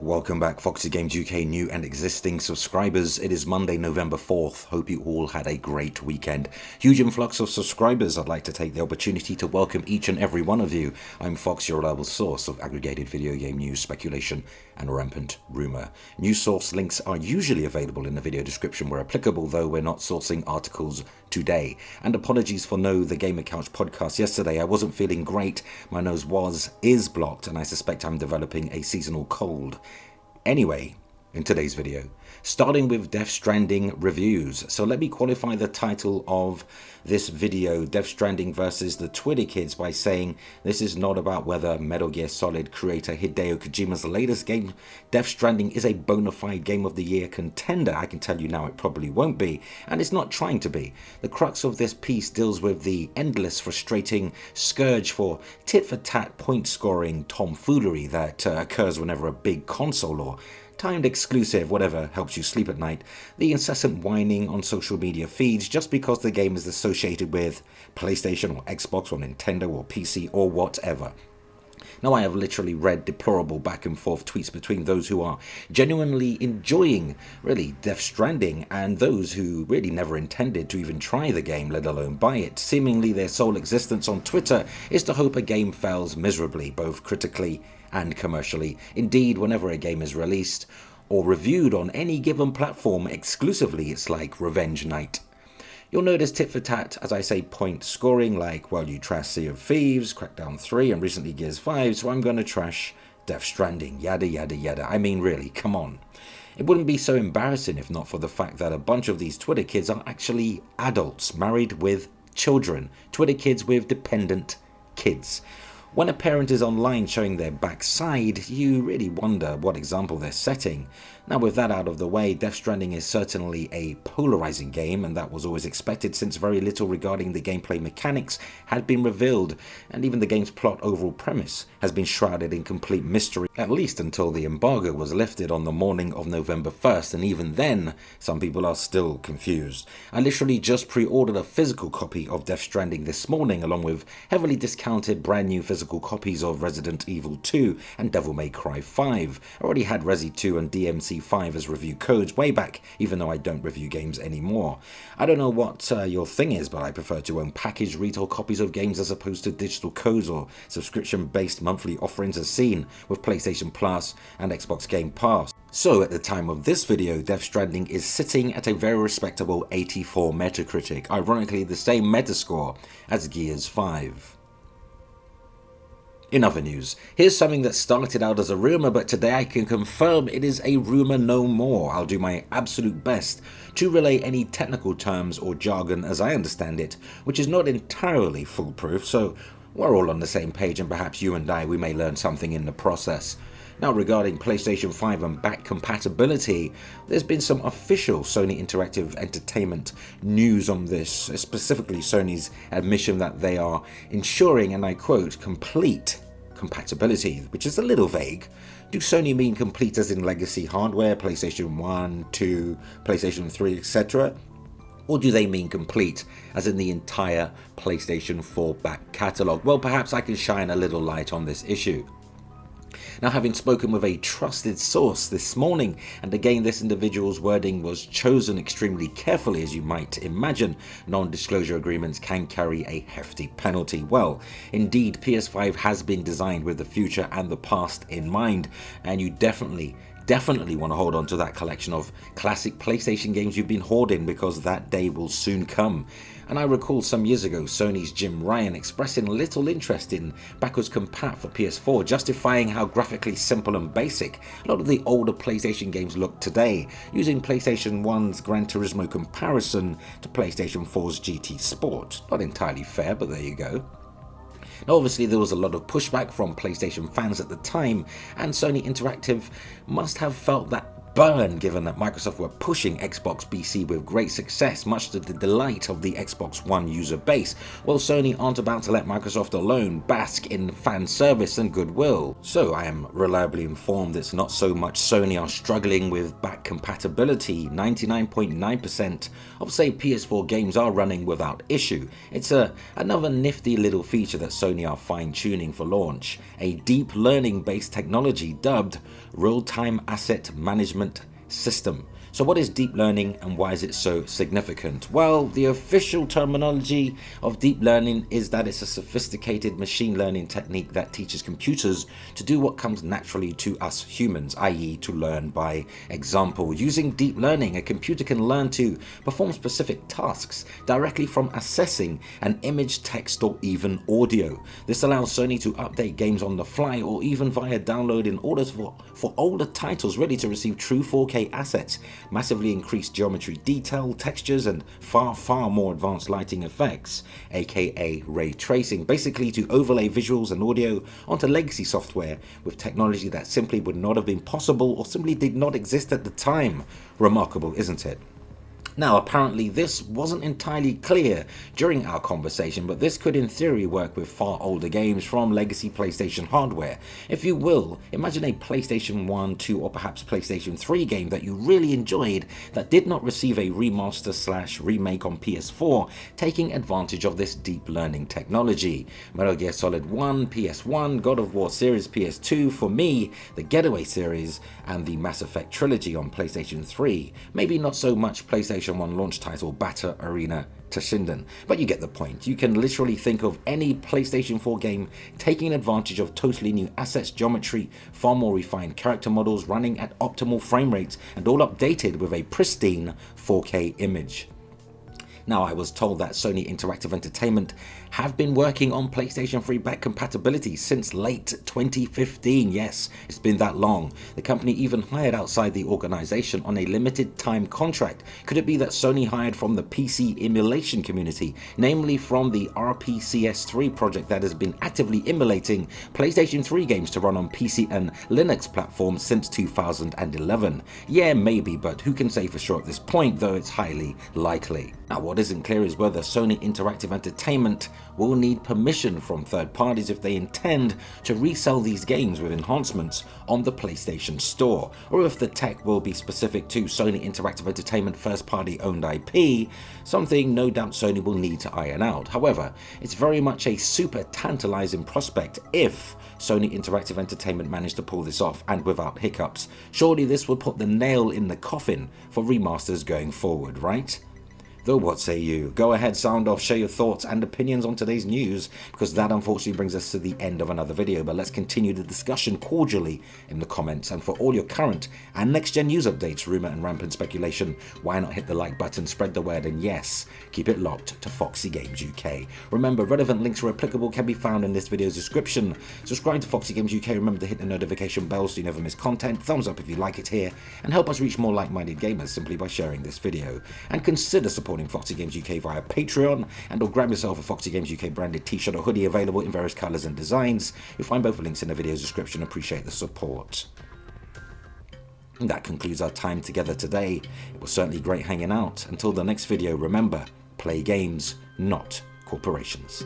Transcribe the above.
Welcome back, FOXY Games UK new and existing subscribers. It is Monday, November 4th. Hope you all had a great weekend. Huge influx of subscribers. I'd like to take the opportunity to welcome each and every one of you. I'm Fox, your reliable source of aggregated video game news, speculation, and rampant rumour. News source links are usually available in the video description where applicable, though we're not sourcing articles today. And apologies for No The Gamer Couch podcast yesterday. I wasn't feeling great. My nose is blocked, and I suspect I'm developing a seasonal cold. Anyway, in today's video, starting with Death Stranding reviews. So let me qualify the title of this video, Death Stranding versus the Twitter Kids, by saying this is not about whether Metal Gear Solid creator Hideo Kojima's latest game, Death Stranding, is a bona fide Game of the Year contender. I can tell you now it probably won't be, and it's not trying to be. The crux of this piece deals with the endless, frustrating scourge for tit-for-tat point-scoring tomfoolery that occurs whenever a big console or timed exclusive, whatever helps you sleep at night, the incessant whining on social media feeds just because the game is associated with PlayStation or Xbox or Nintendo or PC or whatever. Now, I have literally read deplorable back and forth tweets between those who are genuinely enjoying, really, Death Stranding and those who really never intended to even try the game, let alone buy it. Seemingly their sole existence on Twitter is to hope a game fails miserably, both critically and commercially. Indeed, whenever a game is released or reviewed on any given platform exclusively, it's like revenge night. You'll notice tit for tat, as I say, point scoring, like, well, you trash Sea of Thieves, Crackdown 3, and recently Gears 5, so I'm going to trash Death Stranding, yada yada yada. I mean, really, come on. It wouldn't be so embarrassing if not for the fact that a bunch of these Twitter kids are actually adults married with children. Twitter kids with dependent kids. When a parent is online showing their backside, you really wonder what example they're setting. Now, with that out of the way, Death Stranding is certainly a polarizing game, and that was always expected since very little regarding the gameplay mechanics had been revealed, and even the game's plot overall premise has been shrouded in complete mystery, at least until the embargo was lifted on the morning of November 1st, and even then, some people are still confused. I literally just pre-ordered a physical copy of Death Stranding this morning, along with heavily discounted brand new physical copies of Resident Evil 2 and Devil May Cry 5. I already had Resi 2 and DMC 5 as review codes way back, even though I don't review games anymore. I don't know what your thing is, but I prefer to own packaged retail copies of games as opposed to digital codes or subscription-based monthly offerings as seen with PlayStation Plus and Xbox Game Pass. So at the time of this video, Death Stranding is sitting at a very respectable 84 Metacritic, ironically the same Metascore as Gears 5. In other news, here's something that started out as a rumour, but today I can confirm it is a rumour no more. I'll do my absolute best to relay any technical terms or jargon as I understand it, which is not entirely foolproof, so we're all on the same page and perhaps you and I, we may learn something in the process. Now, regarding PlayStation 5 and back compatibility, there's been some official Sony Interactive Entertainment news on this, specifically Sony's admission that they are ensuring, and I quote, complete compatibility, which is a little vague. Do Sony mean complete as in legacy hardware, PlayStation 1, 2, PlayStation 3, etc.? Or do they mean complete as in the entire PlayStation 4 back catalogue? Well, perhaps I can shine a little light on this issue. Now, having spoken with a trusted source this morning, and again this individual's wording was chosen extremely carefully, as you might imagine, non-disclosure agreements can carry a hefty penalty. Well, indeed, PS5 has been designed with the future and the past in mind, and you definitely want to hold on to that collection of classic PlayStation games you've been hoarding, because that day will soon come. And I recall some years ago Sony's Jim Ryan expressing little interest in backwards compat for PS4, justifying how graphically simple and basic a lot of the older PlayStation games look today, using PlayStation 1's Gran Turismo comparison to PlayStation 4's GT Sport. Not entirely fair, but there you go. Now, obviously there was a lot of pushback from PlayStation fans at the time, and Sony Interactive must have felt that burn, given that Microsoft were pushing Xbox BC with great success, much to the delight of the Xbox One user base, while Sony aren't about to let Microsoft alone bask in fan service and goodwill. So I am reliably informed it's not so much Sony are struggling with back compatibility. 99.9% of say PS4 games are running without issue. It's another nifty little feature that Sony are fine-tuning for launch, a deep learning based technology dubbed real-time asset management system. So what is deep learning and why is it so significant? Well, the official terminology of deep learning is that it's a sophisticated machine learning technique that teaches computers to do what comes naturally to us humans, i.e. to learn by example. Using deep learning, a computer can learn to perform specific tasks directly from assessing an image, text, or even audio. This allows Sony to update games on the fly or even via download in order for older titles ready to receive true 4K assets, massively increased geometry detail, textures, and far more advanced lighting effects, aka ray tracing, basically to overlay visuals and audio onto legacy software with technology that simply would not have been possible or simply did not exist at the time. Remarkable, isn't it? Now, apparently this wasn't entirely clear during our conversation, but this could in theory work with far older games from legacy PlayStation hardware. If you will, imagine a PlayStation 1, 2, or perhaps PlayStation 3 game that you really enjoyed that did not receive a remaster/remake on PS4, taking advantage of this deep learning technology. Metal Gear Solid 1, PS1, God of War series PS2, for me, the Getaway series, and the Mass Effect trilogy on PlayStation 3. Maybe not so much PlayStation 1 launch title Batter Arena Toshinden, but you get the point. You can literally think of any PlayStation 4 game taking advantage of totally new assets, geometry, far more refined character models, running at optimal frame rates, and all updated with a pristine 4K image. Now, I was told that Sony Interactive Entertainment have been working on PlayStation 3 back compatibility since late 2015. Yes, it's been that long. The company even hired outside the organization on a limited time contract. Could it be that Sony hired from the PC emulation community, namely from the RPCS3 project that has been actively emulating PlayStation 3 games to run on PC and Linux platforms since 2011? Yeah, maybe, but who can say for sure at this point, though it's highly likely. Now, what isn't clear is whether Sony Interactive Entertainment will need permission from third parties if they intend to resell these games with enhancements on the PlayStation Store, or if the tech will be specific to Sony Interactive Entertainment first-party owned IP, something no doubt Sony will need to iron out. However, it's very much a super tantalizing prospect if Sony Interactive Entertainment managed to pull this off and without hiccups. Surely this would put the nail in the coffin for remasters going forward, right? Though what say you? Go ahead, sound off, share your thoughts and opinions on today's news, because that unfortunately brings us to the end of another video, but let's continue the discussion cordially in the comments. And for all your current and next gen news updates, rumor and rampant speculation, why not hit the like button, spread the word, and yes, keep it locked to FOXY Games UK. Remember, relevant links where applicable can be found in this video's description. Subscribe to FOXY Games UK, remember to hit the notification bell so you never miss content, thumbs up if you like it here, and help us reach more like-minded gamers simply by sharing this video. And consider supporting FOXY Games UK via Patreon, and or grab yourself a FOXY Games UK branded t-shirt or hoodie available in various colours and designs. You'll find both links in the video's description. Appreciate the support. And that concludes our time together today. It was certainly great hanging out. Until the next video, remember, play games, not corporations.